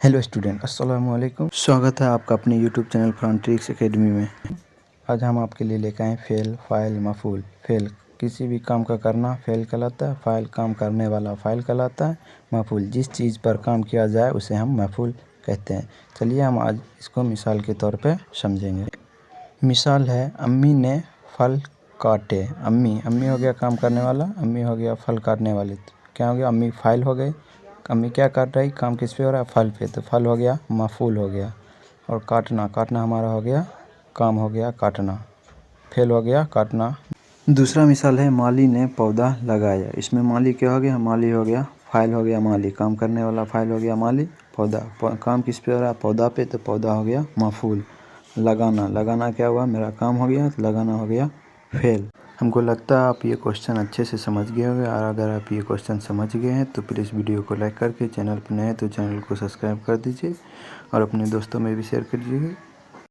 Hello student, अस्सलाम वालेकुम। स्वागत है आपका अपने YouTube channel Farhan tricks academy में। आज हम आपके लिए लेकर आए फेल, फाइल, मफूल। फेल किसी भी काम का करना फेल कहलाता है। फाइल काम करने वाला फाइल कहलाता है। मफूल जिस चीज़ पर काम किया जाए उसे हम मफूल कहते हैं। चलिए हम आज इसको मिसाल के तौर पे समझेंगे। मिसाल है, अम्मी ने फल काटे। अम्मी हो गया काम करने वाला, अम्मी हो गया फल काटने वाली। क्या हो गया? अम्मी फाइल हो गई। अम्मी क्या काट रही? काम किस पे हो रहा है? फल पे। तो फल हो गया, मफूल हो गया। और काटना हमारा हो गया, काम हो गया काटना। फेल हो गया काटना। दूसरा मिसाल है, माली ने पौधा लगाया। इसमें माली क्या हो गया? माली हो गया, फाइल हो गया माली, काम करने वाला फाइल हो गया माली, पौधा काम किस पे हो रहा है? पौधा पे। तो पौधा हो गया मफूल। लगाना क्या हुआ? मेरा काम हो गया, तो लगाना हो गया फेल। हमको लगता है आप ये क्वेश्चन अच्छे से समझ गए होंगे, और अगर आप ये क्वेश्चन समझ गए हैं तो प्लीज़ वीडियो को लाइक करके, चैनल पर नए हैं तो चैनल को सब्सक्राइब कर दीजिए और अपने दोस्तों में भी शेयर कर दीजिए।